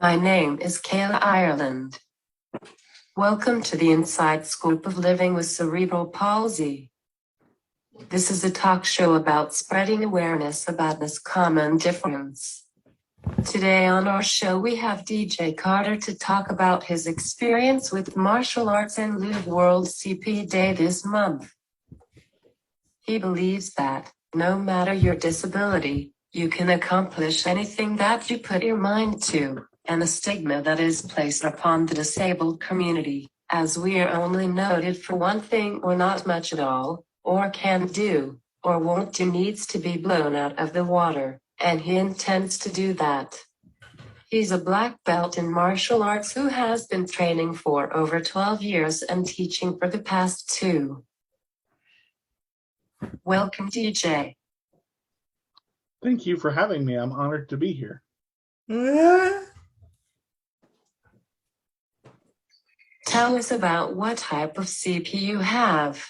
My name is Kayla Ireland. Welcome to the Inside Scoop of Living with Cerebral Palsy. This is a talk show about spreading awareness about this common difference. Today on our show we have DJ Carter to talk about his experience with martial arts and Live World CP Day this month. He believes that, no matter your disability, you can accomplish anything that you put your mind to, and the stigma that is placed upon the disabled community, as we are only noted for one thing or not much at all, or can do, or won't do, needs to be blown out of the water, and he intends to do that. He's a black belt in martial arts who has been training for over 12 years and teaching for the past 2. Welcome, DJ. Thank you for having me. I'm honored to be here. Tell us about what type of CP you have.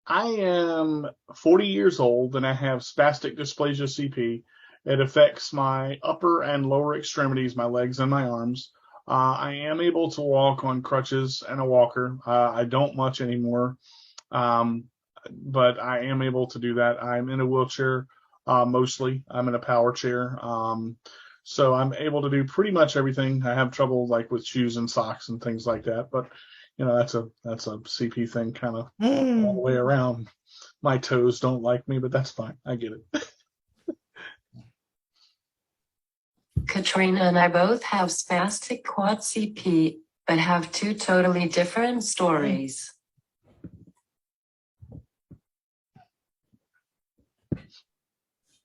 I am 40 years old and I have spastic dysplasia CP. It affects my upper and lower extremities, my legs and my arms. I am able to walk on crutches and a walker. I don't much anymore, but I am able to do that. I'm in a wheelchair mostly. I'm in a power chair. So I'm able to do pretty much everything. I have trouble like with shoes and socks and things like that, but that's a CP thing kind of all the way around. My toes don't like me, but that's fine. I get it. Katrina and I both have spastic quad CP, but have 2 totally different stories.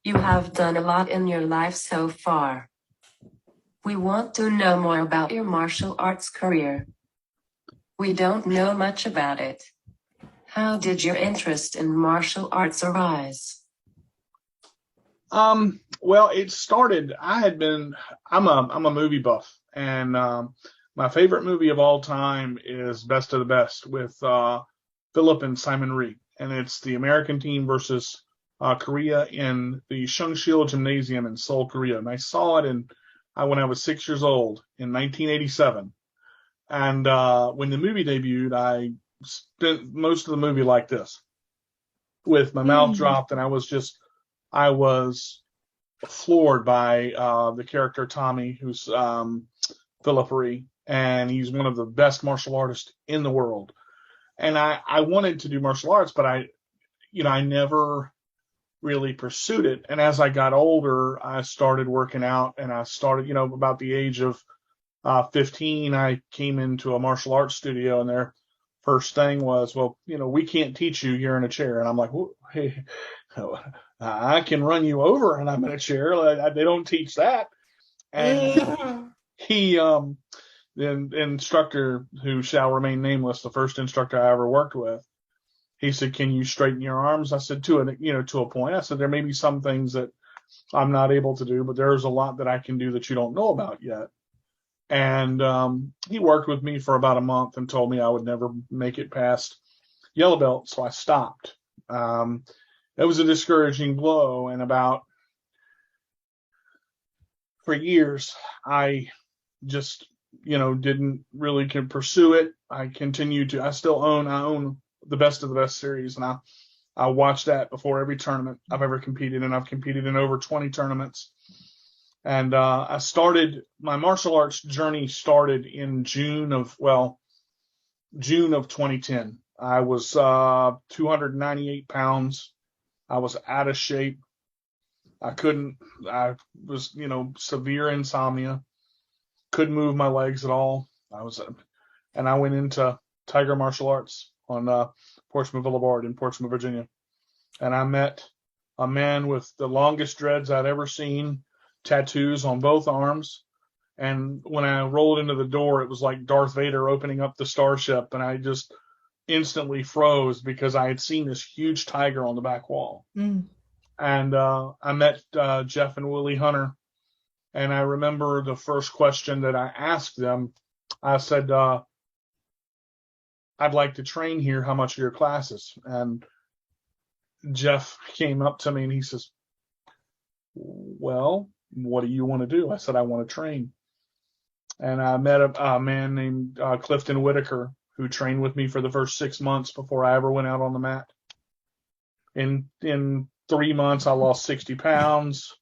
You have done a lot in your life so far. We want to know more about your martial arts career. We don't know much about it. How did your interest in martial arts arise? Well, it started, I'm a movie buff, and my favorite movie of all time is Best of the Best with Philip and Simon Reed, and it's the American team versus Korea in the Sungshil Gymnasium in Seoul, Korea. And I saw it when I was 6 years old in 1987. And when the movie debuted, I spent most of the movie like this, with my mouth dropped, and I was floored by the character Tommy, who's Philip Ree, and he's one of the best martial artists in the world. And I wanted to do martial arts, but I never really pursued it. And as I got older, I started working out, and I started, about the age of 15, I came into a martial arts studio, and their first thing was, well, we can't teach you, you're in a chair. And I'm like, well, hey, I can run you over and I'm in a chair. They don't teach that. And the instructor, who shall remain nameless, the first instructor I ever worked with, he said, can you straighten your arms? I said, to a point. I said, there may be some things that I'm not able to do, but there's a lot that I can do that you don't know about yet. And he worked with me for about a month and told me I would never make it past yellow belt, so I stopped. It was a discouraging blow, and for years, I just, didn't really pursue it. I own the Best of the Best series, and I watch that before every tournament I've ever competed in. I've competed in over 20 tournaments. And my martial arts journey started in June of 2010. I was 298 pounds. I was out of shape. I was, severe insomnia. Couldn't move my legs at all. And I went into Tiger Martial Arts on Portsmouth Boulevard in Portsmouth, Virginia. And I met a man with the longest dreads I'd ever seen, tattoos on both arms. And when I rolled into the door, it was like Darth Vader opening up the starship. And I just instantly froze because I had seen this huge tiger on the back wall. And I met Jeff and Willie Hunter. And I remember the first question that I asked them, I said, I'd like to train here. How much are your classes? And Jeff came up to me and he says, well, what do you want to do? I said, I want to train. And I met a man named Clifton Whitaker, who trained with me for the first 6 months before I ever went out on the mat. In 3 months, I lost 60 pounds.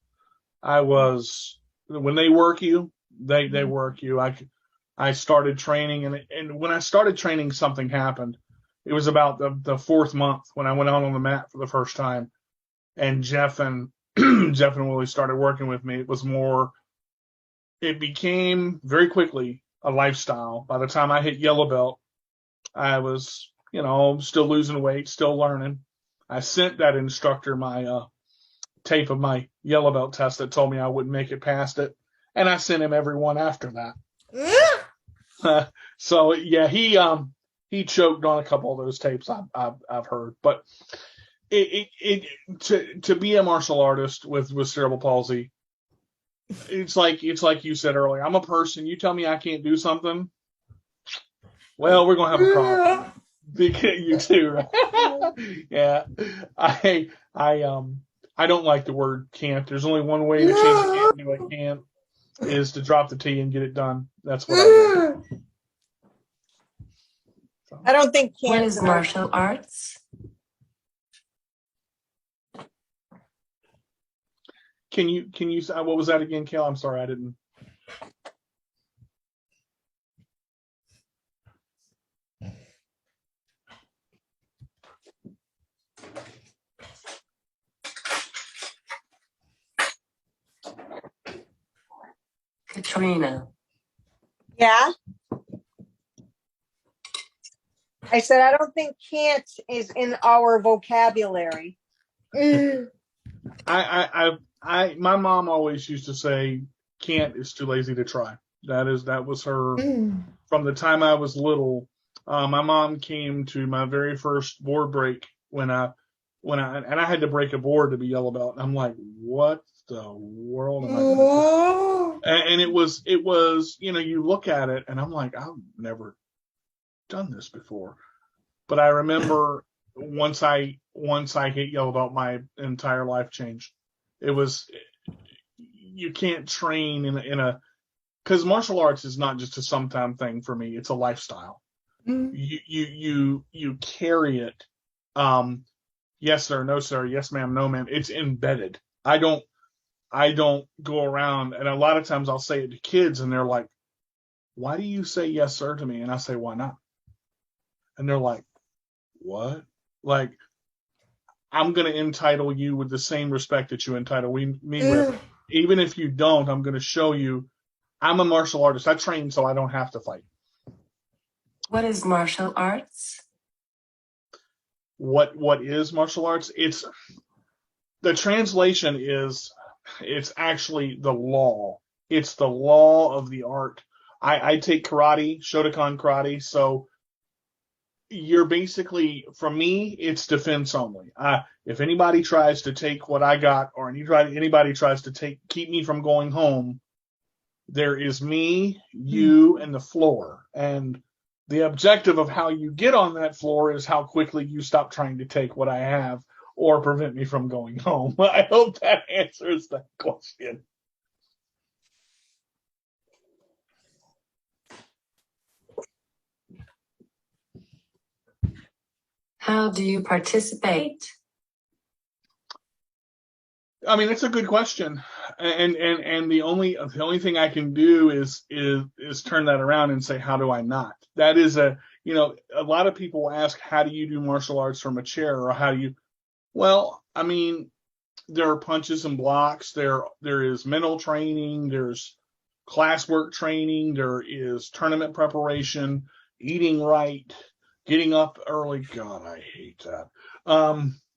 When they work you, they work you. I started training, and when I started training, something happened. It was about the fourth month when I went out on the mat for the first time, and Jeff and Willie started working with me. It became very quickly a lifestyle. By the time I hit yellow belt, I was, still losing weight, still learning. I sent that instructor my tape of my yellow belt test that told me I wouldn't make it past it, and I sent him every one after that. So yeah, he choked on a couple of those tapes I've heard, but to be a martial artist with cerebral palsy, it's like you said earlier. I'm a person. You tell me I can't do something, well, we're gonna have a problem. Because you too, right? Yeah, I don't like the word can't. There's only one way to change a can't into a can't, is to drop the T and get it done. That's what I do. So. I don't think can't. What is martial arts? Can you what was that again, Kel? I'm sorry, I didn't. Katrina. Yeah. I said, I don't think can't is in our vocabulary. My mom always used to say, can't is too lazy to try. That was her from the time I was little. My mom came to my very first board break when I had to break a board to be yellow belt. And I'm like, what the world am I going to do? And it was, you look at it and I'm like, I've never done this before. But I remember once I hit yellow belt, my entire life changed. It was, you can't train because martial arts is not just a sometime thing for me. It's a lifestyle. You carry it. Yes, sir. No, sir. Yes, ma'am. No, ma'am. It's embedded. I don't go around, and a lot of times I'll say it to kids and they're like, why do you say yes, sir to me? And I say, why not? And they're like, what? Like, I'm going to entitle you with the same respect that you entitle me with. Even if you don't, I'm going to show you I'm a martial artist. I train so I don't have to fight. What is martial arts? What is martial arts? The translation is, it's actually the law. It's the law of the art. I take karate, Shotokan karate, so you're basically, for me, it's defense only. If anybody tries to take what I got, or anybody tries to keep me from going home, there is me, you, and the floor. And the objective of how you get on that floor is how quickly you stop trying to take what I have or prevent me from going home. I hope that answers that question. How do you participate? I mean, it's a good question, and the only thing I can do is turn that around and say, how do I not? That is a lot of people ask, how do you do martial arts from a chair, or how do you? Well, I mean, there are punches and blocks. There is mental training. There's classwork training. There is tournament preparation, eating right, getting up early. God, I hate that.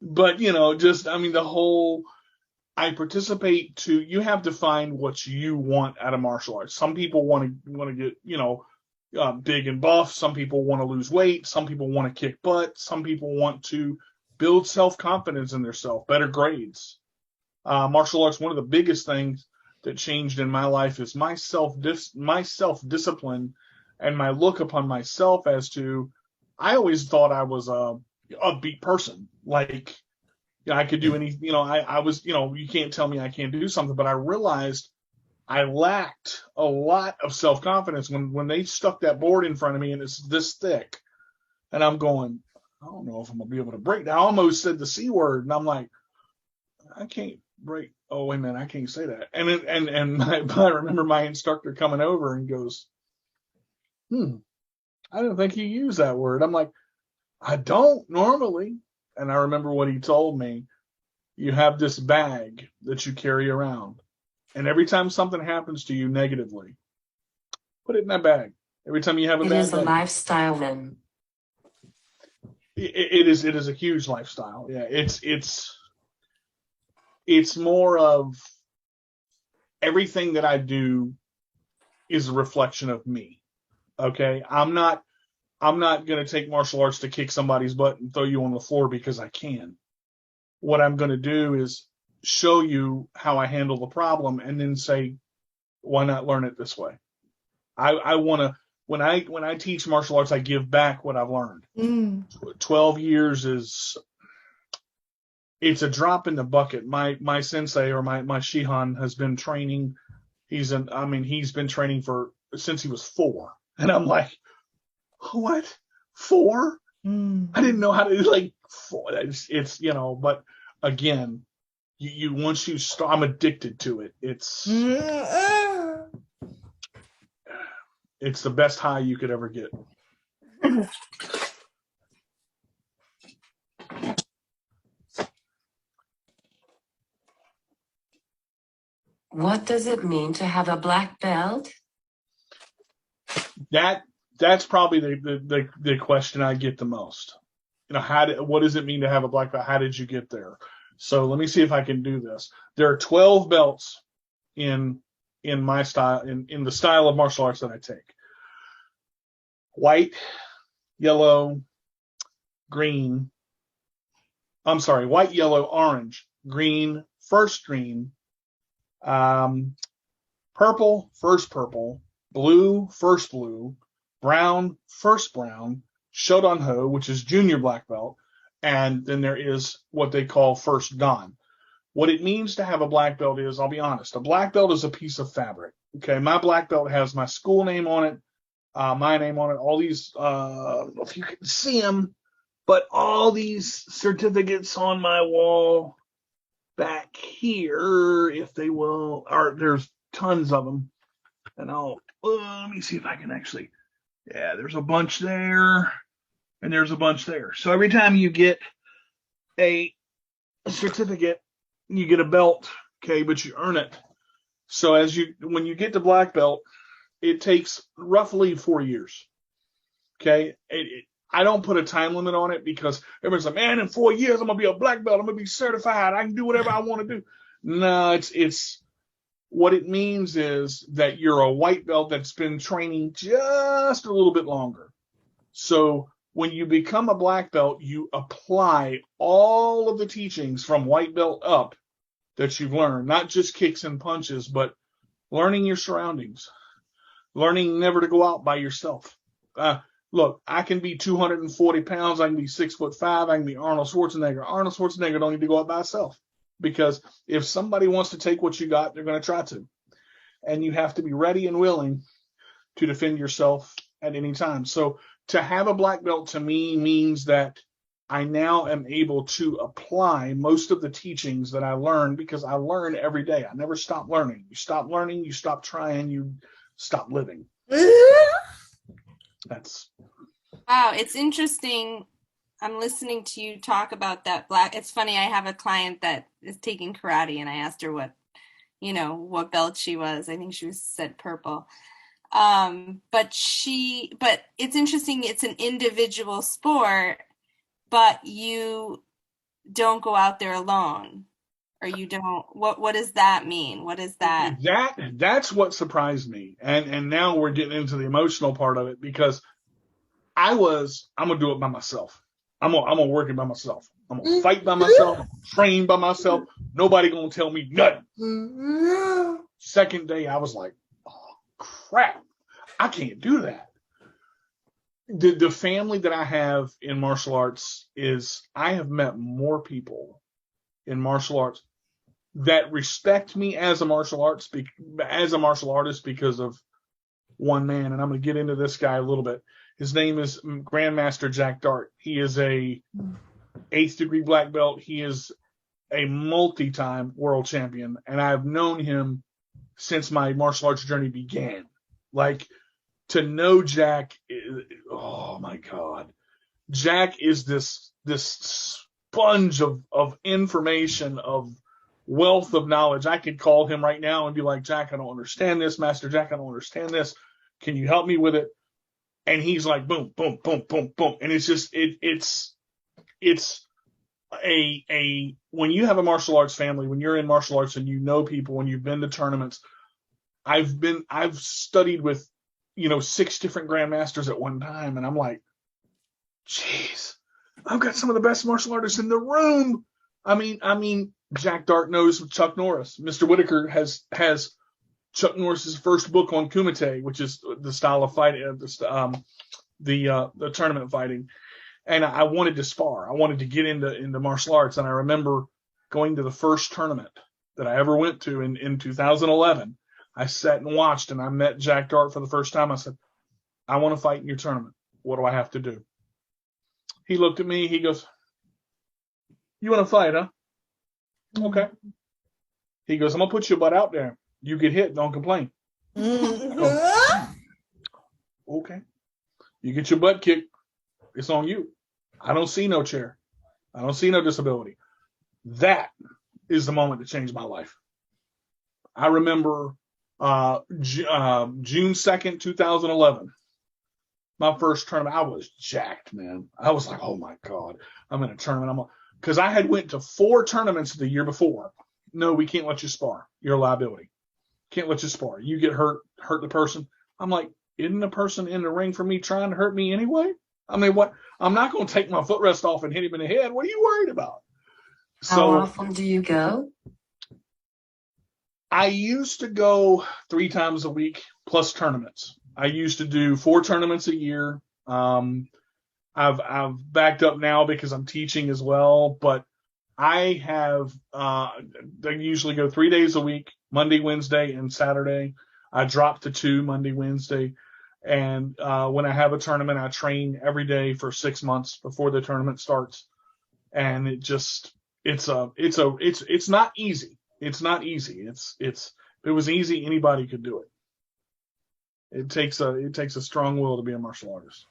But the whole. I participate to. You have to find what you want out of martial arts. Some people want to get big and buff. Some people want to lose weight. Some people want to kick butt. Some people want to build self-confidence in themselves, better grades. Martial arts, one of the biggest things that changed in my life is my self-discipline and my look upon myself as to, I always thought I was a upbeat person. Like, I could do any, I was, you can't tell me I can't do something, but I realized I lacked a lot of self-confidence when they stuck that board in front of me and it's this thick. And I'm going, I don't know if I'm going to be able to break that. I almost said the C word. And I'm like, I can't break. Oh, wait a minute. I can't say that. I remember my instructor coming over and goes, I don't think you use that word. I'm like, I don't normally. And I remember what he told me. You have this bag that you carry around. And every time something happens to you negatively, put it in that bag. Every time you have a It bad is a day. lifestyle then. It is a huge lifestyle. Yeah, it's more of everything that I do is a reflection of me. Okay, I'm not going to take martial arts to kick somebody's butt and throw you on the floor because I can. What I'm going to do is show you how I handle the problem and then say, why not learn it this way? I want to, when I teach martial arts, I give back what I've learned. 12 years it's a drop in the bucket. My sensei or my Shihan has been training. He's been training since he was 4. And I'm like, what? 4? I didn't know how to like 4. It's but again, you once you start, I'm addicted to it. It's the best high you could ever get. What does it mean to have a black belt? That's probably the question I get the most. What does it mean to have a black belt? How did you get there? So let me see if I can do this. There are 12 belts in my style, in the style of martial arts that I take. White, yellow, green. I'm sorry, white, yellow, orange, green, first green, purple, first purple, blue, first blue, brown, first brown, Shodan Ho, which is junior black belt, and then there is what they call first dan. What it means to have a black belt is, I'll be honest, a black belt is a piece of fabric. Okay, my black belt has my school name on it, my name on it, all these, if you can see them, but all these certificates on my wall back here, if they will, there's tons of them. And let me see if I can actually, yeah, there's a bunch there, and there's a bunch there. So every time you get a certificate, you get a belt, okay, but you earn it. So when you get to black belt, it takes roughly 4 years, okay? I don't put a time limit on it because everyone's like, man, in 4 years, I'm going to be a black belt. I'm going to be certified. I can do whatever I want to do. No, it's what it means is that you're a white belt that's been training just a little bit longer. So when you become a black belt, you apply all of the teachings from white belt up that you've learned, not just kicks and punches, but learning your surroundings, learning never to go out by yourself. Look, I can be 240 pounds. I can be 6'5". I can be Arnold Schwarzenegger. Arnold Schwarzenegger don't need to go out by himself. Because if somebody wants to take what you got, they're going to try to. And you have to be ready and willing to defend yourself at any time. So to have a black belt to me means that I now am able to apply most of the teachings that I learned because I learn every day. I never stop learning. You stop learning, you stop trying, you stop living. That's wow. It's interesting. I'm listening to you talk about that black. It's funny. I have a client that is taking karate, and I asked her what belt she was. I think she said purple. But it's interesting. It's an individual sport, but you don't go out there alone, or you don't. What does that mean? What is that? That's what surprised me. And now we're getting into the emotional part of it because I'm gonna do it by myself. I'm gonna work it by myself. I'm gonna fight by myself, train by myself. Nobody gonna tell me nothing. Second day, I was like, oh crap, I can't do that. The family that I have in martial arts is I have met more people in martial arts that respect me as a martial artist because of one man, and I'm going to get into this guy a little bit. His name is Grandmaster Jack Dart. He is a 8th degree black belt. He is a multi-time world champion, and I've known him since my martial arts journey began. Like, to know Jack, oh my God. Jack is this sponge of information, of wealth of knowledge. I could call him right now and be like, Jack, I don't understand this. Master Jack, I don't understand this. Can you help me with it? And he's like, boom, boom, boom, boom, boom. And it's just, it's a when you have a martial arts family, when you're in martial arts and you know people, when you've been to tournaments, I've studied with, 6 different grandmasters at one time. And I'm like, jeez, I've got some of the best martial artists in the room. I mean, Jack Dart knows Chuck Norris. Mr. Whitaker has Chuck Norris's first book on Kumite, which is the style of fighting, the tournament fighting. And I wanted to spar. I wanted to get into martial arts. And I remember going to the first tournament that I ever went to in 2011. I sat and watched, and I met Jack Dart for the first time. I said, I want to fight in your tournament. What do I have to do? He looked at me. He goes, you want to fight, huh? Okay. He goes, I'm going to put your butt out there. You get hit, don't complain. Okay. You get your butt kicked, it's on you. I don't see no chair. I don't see no disability. That is the moment that changed my life. I remember June 2nd, 2011. My first tournament, I was jacked, man. I was like, oh my God, I'm in a tournament. Because I had went to 4 tournaments the year before. No, we can't let you spar. You're a liability. Can't let you spar. You get hurt the person. I'm like, isn't the person in the ring for me trying to hurt me anyway? I mean, what? I'm not going to take my footrest off and hit him in the head. What are you worried about? How often do you go? I used to go 3 times a week plus tournaments. I used to do 4 tournaments a year. I've backed up now because I'm teaching as well, but I usually go 3 days a week, Monday, Wednesday, and Saturday. I drop to 2 Monday, Wednesday. And when I have a tournament, I train every day for 6 months before the tournament starts. And it's not easy. It's not easy. If it was easy, anybody could do it. It takes a strong will to be a martial artist.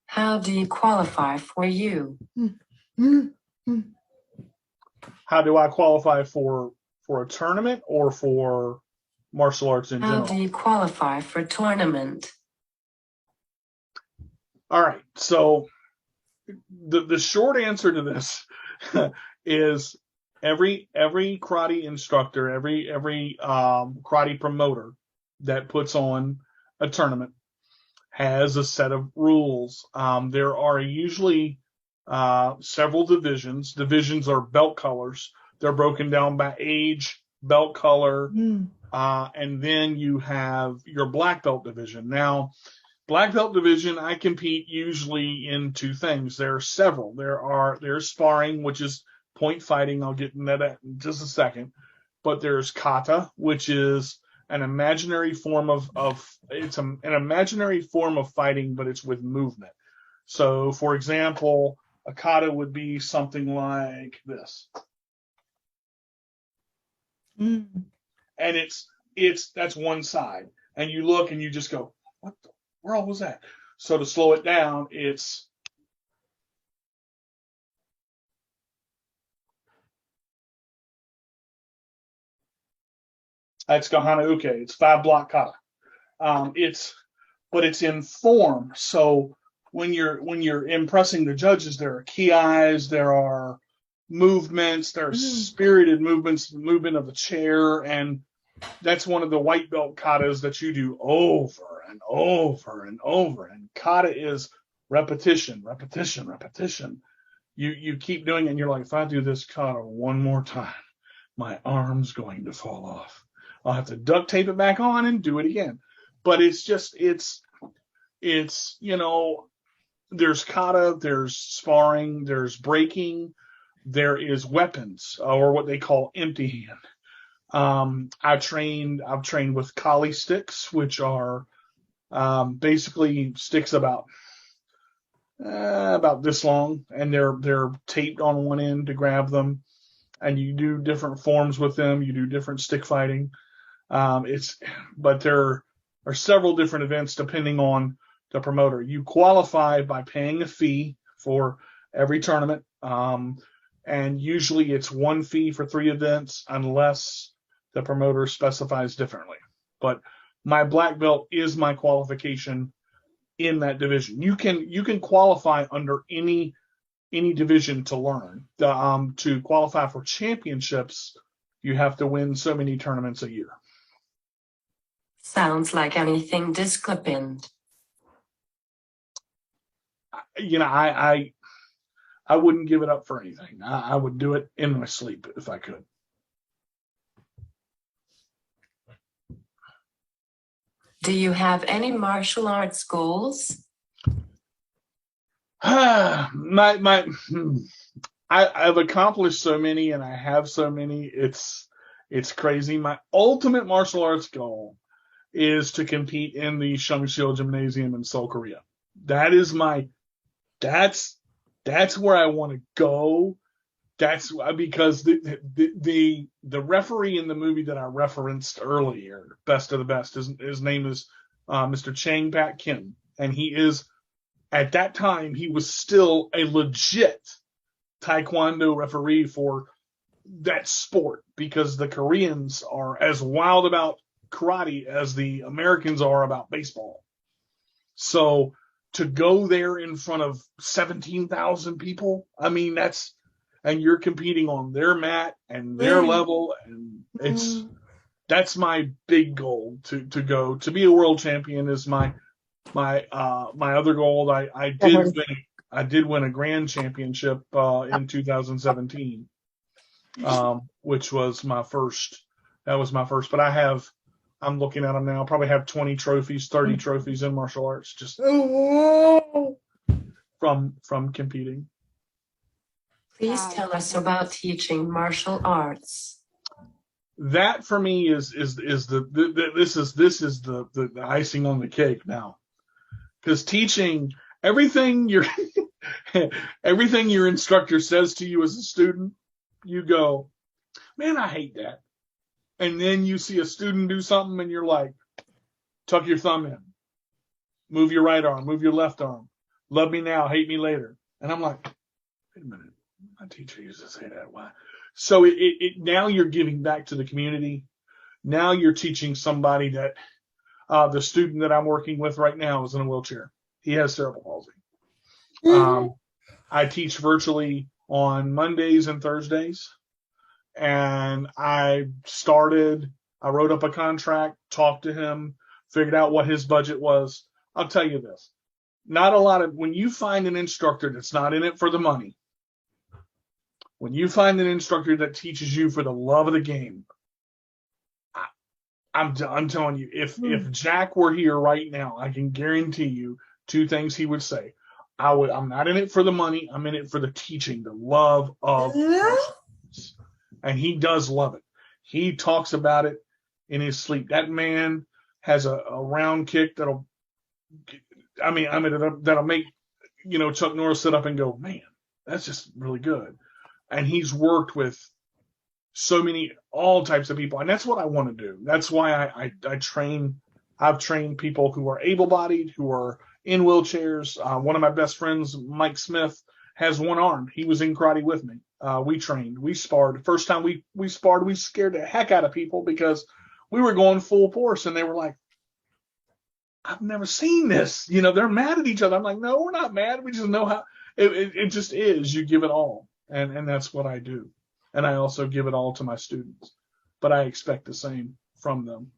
How do you qualify for you? How do I qualify for a tournament or for martial arts in general? How do you qualify for a tournament? All right. So the short answer to this is every karate instructor, every karate promoter that puts on a tournament has a set of rules. There are usually several divisions. Divisions are belt colors. They're broken down by age, belt color, and then you have your black belt division. Now, black belt division, I compete usually in 2 things. There are several. There's sparring, which is point fighting. I'll get into that in just a second. But there's kata, which is an imaginary form of an imaginary form of fighting, but it's with movement. So, for example, a kata would be something like this. And that's one side. And you look and you just go, what the world was that? So to slow it down, it's Kahana Uke. It's 5-block kata. But it's in form. So when you're impressing the judges, there are ki-eyes, there are movements. There are spirited movements, movement of the chair, and that's one of the white belt katas that you do over and over and over. And kata is repetition, repetition, repetition. You keep doing it, and you're like, if I do this kata one more time, my arm's going to fall off. I'll have to duct tape it back on and do it again. But it's there's kata, there's sparring, there's breaking, there is weapons, or what they call empty hand. I've trained with kali sticks, which are basically sticks about this long, and they're taped on one end to grab them, and you do different forms with them. You do different stick fighting. But there are several different events depending on the promoter. You qualify by paying a fee for every tournament, and usually it's one fee for 3 events unless the promoter specifies differently. But my black belt is my qualification in that division. You can qualify under any division to learn. To qualify for championships, you have to win so many tournaments a year. Sounds like anything disciplined. I wouldn't give it up for anything. I would do it in my sleep if I could. Do you have any martial arts goals? I've accomplished so many, and I have so many. It's crazy. My ultimate martial arts goal is to compete in the Shungshil Gymnasium in Seoul, Korea. That's where I want to go. That's because the referee in the movie that I referenced earlier, Best of the Best, his name is Mr. Chang Pak Kim, and he is, at that time, he was still a legit Taekwondo referee for that sport, because the Koreans are as wild about karate as the Americans are about baseball. So to go there in front of 17,000 people, I mean, and you're competing on their mat and their level, and that's my big goal to go to be a world champion is my other goal. I did win a grand championship in 2017, which was my first. That was my first. But I'm looking at them now. I probably have 20 trophies, 30 trophies in martial arts, just from competing. Please tell us about teaching martial arts. That for me is the icing on the cake now, because teaching everything your instructor says to you as a student, you go, man, I hate that. And then you see a student do something and you're like, tuck your thumb in, move your right arm, move your left arm, love me now, hate me later. And I'm like, wait a minute, my teacher used to say that. Why? So it now you're giving back to the community. Now you're teaching somebody that the student that I'm working with right now is in a wheelchair. He has cerebral palsy. I teach virtually on Mondays and Thursdays. And I wrote up a contract, talked to him, figured out what his budget was. I'll tell you this, when you find an instructor that's not in it for the money, when you find an instructor that teaches you for the love of the game, I'm telling you, if Jack were here right now, I can guarantee you 2 things he would say. I'm not in it for the money. I'm in it for the teaching, the love of and he does love it. He talks about it in his sleep. That man has a round kick that'll make, Chuck Norris sit up and go, man, that's just really good. And he's worked with all types of people. And that's what I want to do. That's why I've trained people who are able-bodied, who are in wheelchairs. One of my best friends, Mike Smith, has one arm. He was in karate with me. We trained, we sparred. First time we sparred, we scared the heck out of people because we were going full force and they were like, I've never seen this. They're mad at each other. I'm like, no, we're not mad. We just know how it just is. You give it all. And that's what I do. And I also give it all to my students, but I expect the same from them.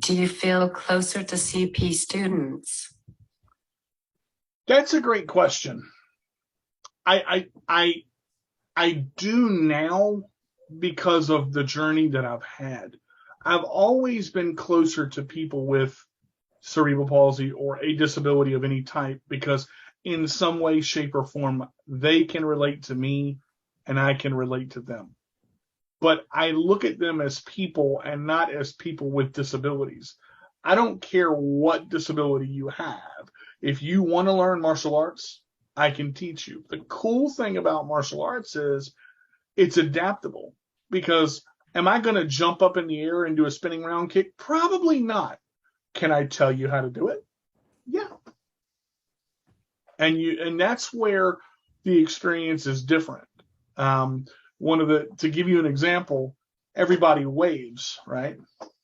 Do you feel closer to CP students? That's a great question. I do now because of the journey that I've had. I've always been closer to people with cerebral palsy or a disability of any type because in some way, shape, or form, they can relate to me and I can relate to them. But I look at them as people and not as people with disabilities. I don't care what disability you have. If you want to learn martial arts, I can teach you. The cool thing about martial arts is it's adaptable because am I going to jump up in the air and do a spinning round kick? Probably not. Can I tell you how to do it? Yeah. And that's where the experience is different. To give you an example, everybody waves, right?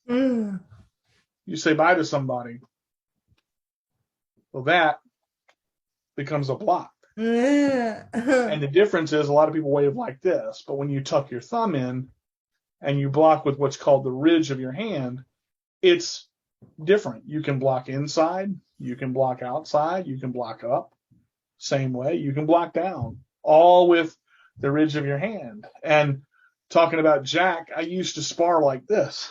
Mm. You say bye to somebody. Well, that becomes a block. And the difference is a lot of people wave like this, but when you tuck your thumb in and you block with what's called the ridge of your hand, it's different. You can block inside, you can block outside, you can block up, same way, you can block down, all with the ridge of your hand. And talking about Jack, I used to spar like this.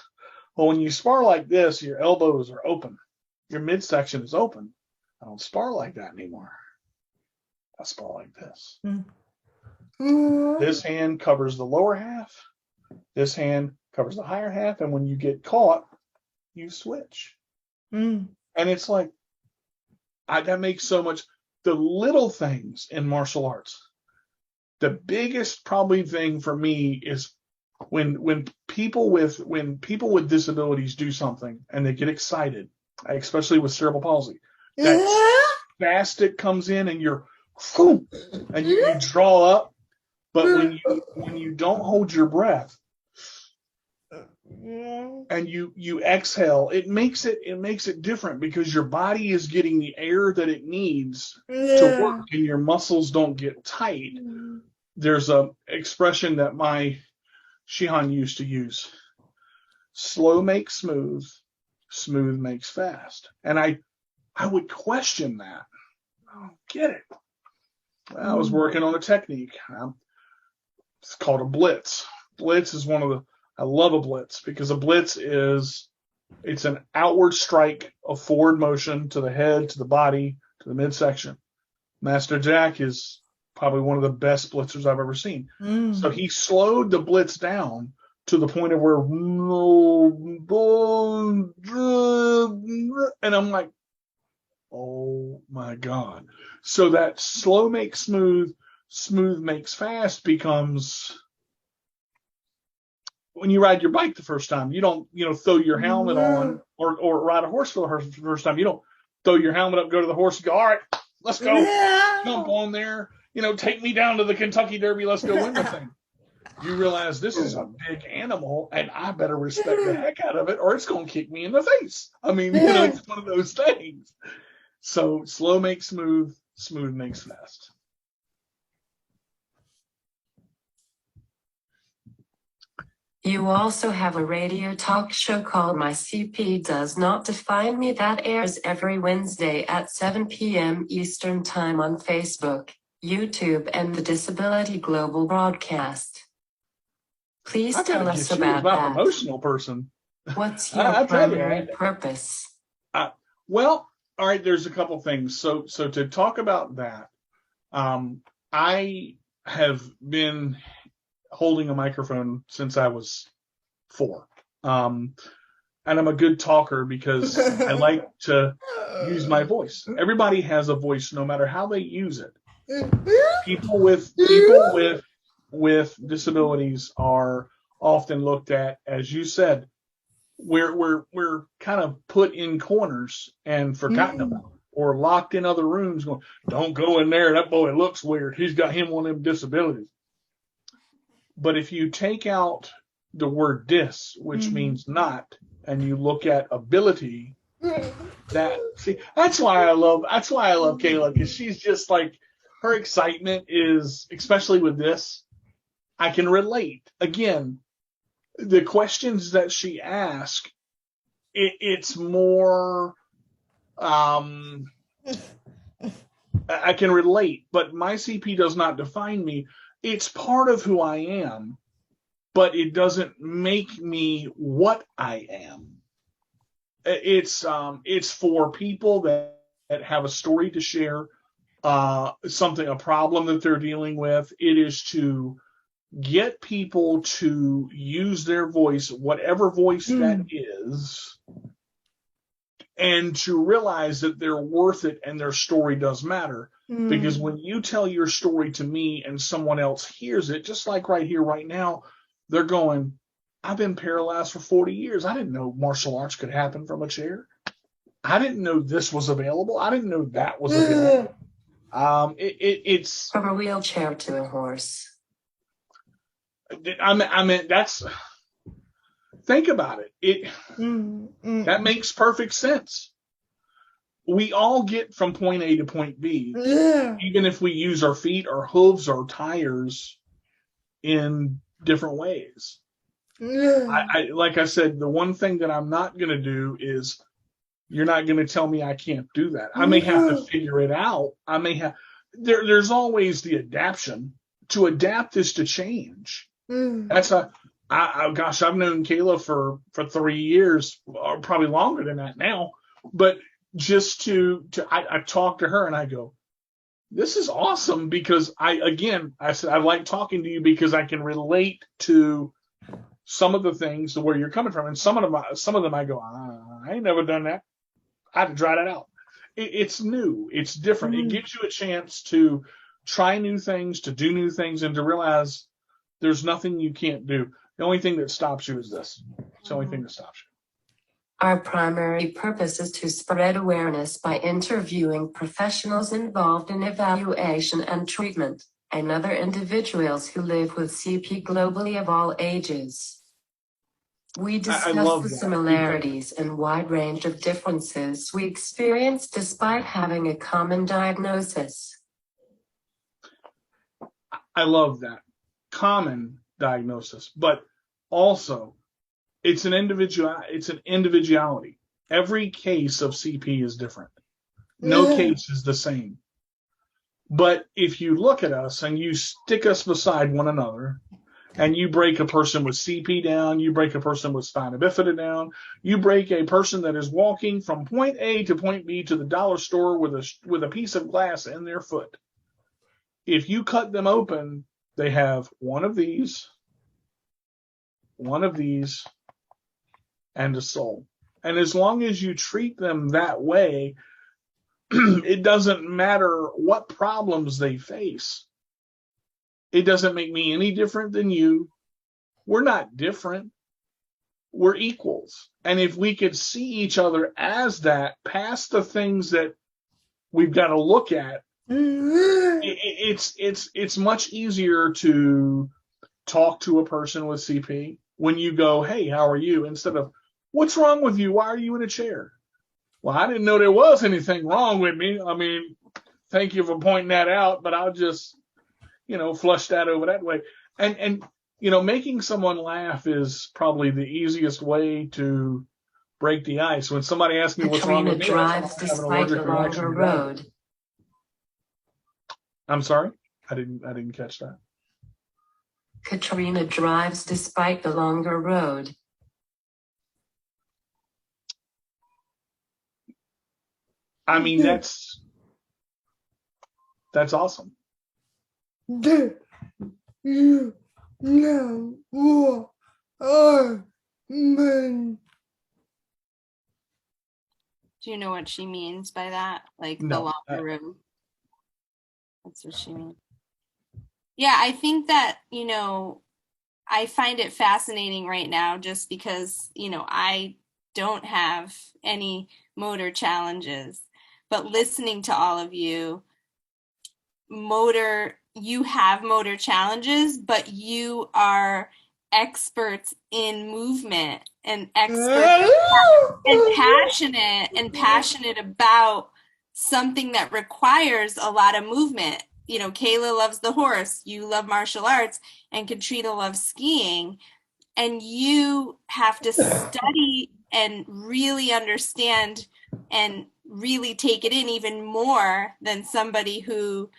Well, when you spar like this, your elbows are open, your midsection is open. I don't spar like that anymore. I spar like this. This hand covers the lower half. This hand covers the higher half. And when you get caught, you switch. And it's like, that makes so much. The little things in martial arts. The biggest probably thing for me is when people with disabilities do something and they get excited, especially with cerebral palsy, that spastic comes in and you're and you draw up, but when you don't hold your breath and you exhale, it makes it different because your body is getting the air that it needs to work and your muscles don't get tight. There's a expression that my Shihan used to use. Slow makes smooth, smooth makes fast. And I would question that. I don't get it. I was working on a technique. It's called a blitz. Blitz is I love a blitz because a blitz it's an outward strike of forward motion to the head, to the body, to the midsection. Master Jack is probably one of the best blitzers I've ever seen. So he slowed the blitz down to the point of where and I'm like, oh my God. So that slow makes smooth, smooth makes fast becomes when you ride your bike the first time, you don't, throw your helmet on or ride a horse for the first time. You don't throw your helmet up, go to the horse and go, all right, let's go. Jump on there. Take me down to the Kentucky Derby. Let's go win the thing. You realize this is a big animal and I better respect the heck out of it or it's going to kick me in the face. I mean, it's one of those things. So slow makes smooth, smooth makes fast. You also have a radio talk show called My CP Does Not Define Me that airs every Wednesday at 7 p.m. Eastern Time on Facebook, YouTube, and the Disability Global Broadcast. Please tell us about my that. Promotional person. What's your primary purpose? Well, all right, there's a couple things. So to talk about that, I have been holding a microphone since I was 4. and I'm a good talker because I like to use my voice. Everybody has a voice, no matter how they use it. People with disabilities are often looked at, as you said, we're kind of put in corners and forgotten about, or locked in other rooms going, don't go in there, that boy looks weird, he's got him one of them disabilities. But if you take out the word dis, which means not, and you look at ability, that's why I love Kayla, because she's just like, her excitement is, especially with this, I can relate. Again, the questions that she asks, it's more, I can relate, but my CP does not define me. It's part of who I am, but it doesn't make me what I am. It's for people that have a story to share, a problem that they're dealing with. It is to get people to use their voice, whatever voice that is, and to realize that they're worth it and their story does matter. Because when you tell your story to me and someone else hears it, just like right here, right now, they're going, I've been paralyzed for 40 years. I didn't know martial arts could happen from a chair. I didn't know this was available. I didn't know that was available. It's From a wheelchair to a horse. I mean, think about it. That makes perfect sense. We all get from point A to point B, even if we use our feet, our hooves, our tires in different ways. I like I said, the one thing that I'm not going to do is, you're not going to tell me I can't do that. I may have to figure it out. There's always the adaptation. To adapt is to change. Gosh, I've known Kayla for 3 years, or probably longer than that now. But just I talk to her and I go, this is awesome, because I said, I like talking to you because I can relate to some of the things where you're coming from, and some of them I go, I ain't never done that. I had to try that out. It's new. It's different. It gives you a chance to try new things, to do new things, and to realize there's nothing you can't do. The only thing that stops you is this. It's the only thing that stops you. Our primary purpose is to spread awareness by interviewing professionals involved in evaluation and treatment, and other individuals who live with CP globally of all ages. We discuss the similarities and wide range of differences we experience despite having a common diagnosis. I love that. Common diagnosis, but also it's an individuality. Every case of CP is different. No case is the same. But if you look at us and you stick us beside one another, and you break a person with CP down, you break a person with spina bifida down, you break a person that is walking from point A to point B to the dollar store with a piece of glass in their foot. If you cut them open, they have one of these, and a soul. And as long as you treat them that way, it doesn't matter what problems they face. It doesn't make me any different than you. We're not different. We're equals. And if we could see each other as that, past the things that we've got to look at, it's much easier to talk to a person with CP when you go, hey, how are you? Instead of, what's wrong with you? Why are you in a chair? Well, I didn't know there was anything wrong with me. I mean, thank you for pointing that out, but I'll just, flush that over that way. And making someone laugh is probably the easiest way to break the ice. When somebody asks me what's wrong with me, drives despite the longer road. I'm sorry, I didn't catch that. Katrina drives despite the longer road. I mean, that's awesome. Do you know what she means by that? Like the No, longer room. That's what she means. Yeah, I think that, I find it fascinating right now just because, I don't have any motor challenges. But listening to all of you, you have motor challenges, but you are experts in movement and experts and passionate about something that requires a lot of movement. Kayla loves the horse, you love martial arts, and Katrina loves skiing, and you have to study and really understand and really take it in even more than somebody who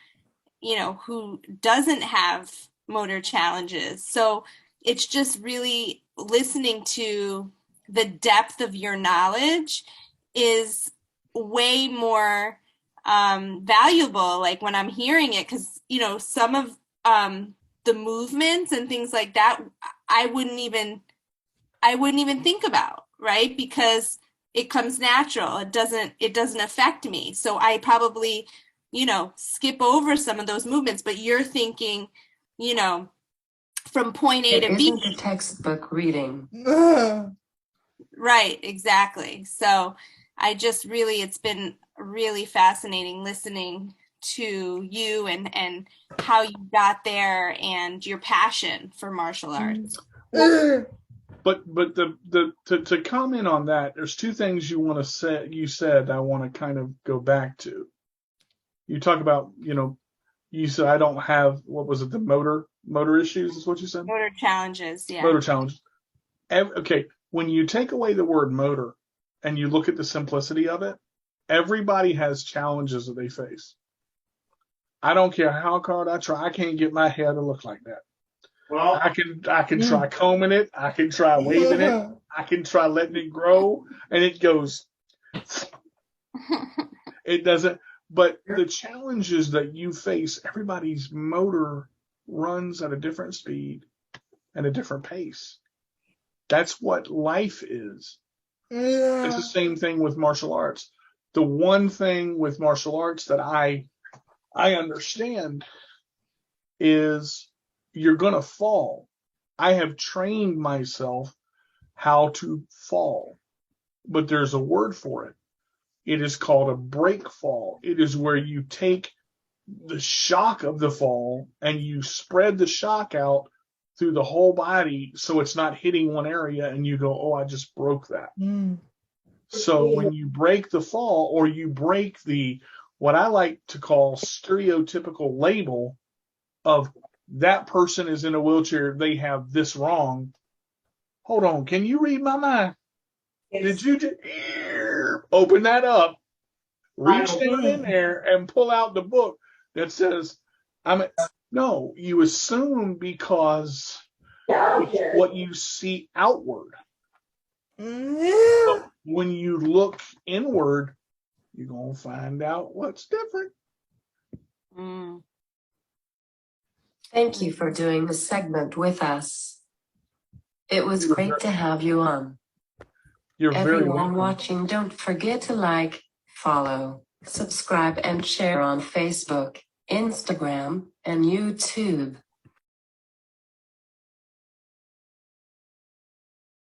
doesn't have motor challenges. So it's just really listening to the depth of your knowledge is way more valuable. Like when I'm hearing it, because, some of the movements and things like that, I wouldn't even think about, right? Because it comes natural. It doesn't affect me. So I probably, skip over some of those movements, but you're thinking, from point A It to B. isn't a textbook reading. Right, exactly. So it's been really fascinating listening to you and how you got there and your passion for martial arts. But to comment on that, there's two things you said I want to kind of go back to. You talk about, you said I don't have, what was it, the motor issues is what you said? Motor challenges, yeah. Motor challenges. Okay, when you take away the word motor and you look at the simplicity of it, everybody has challenges that they face. I don't care how hard I try, I can't get my hair to look like that. Well, I can try combing it, I can try waving it, I can try letting it grow, and it goes. It doesn't. But the challenges that you face, everybody's motor runs at a different speed and a different pace. That's what life is. It's the same thing with martial arts. The one thing with martial arts that I understand is you're going to fall. I have trained myself how to fall, but there's a word for it. It is called a break fall. It is where you take the shock of the fall and you spread the shock out through the whole body so it's not hitting one area and you go, oh, I just broke that. So when you break the fall or you break what I like to call stereotypical label of that person is in a wheelchair, they have this wrong. Hold on, can you read my mind? Yes. Did you just open that up, reach down in there and pull out the book that says, no, you assume because it's what you see outward. But when you look inward, you're going to find out what's different. Thank you for doing this segment with us. It was great to have you on. Everyone watching, don't forget to like, follow, subscribe, and share on Facebook, Instagram, and YouTube.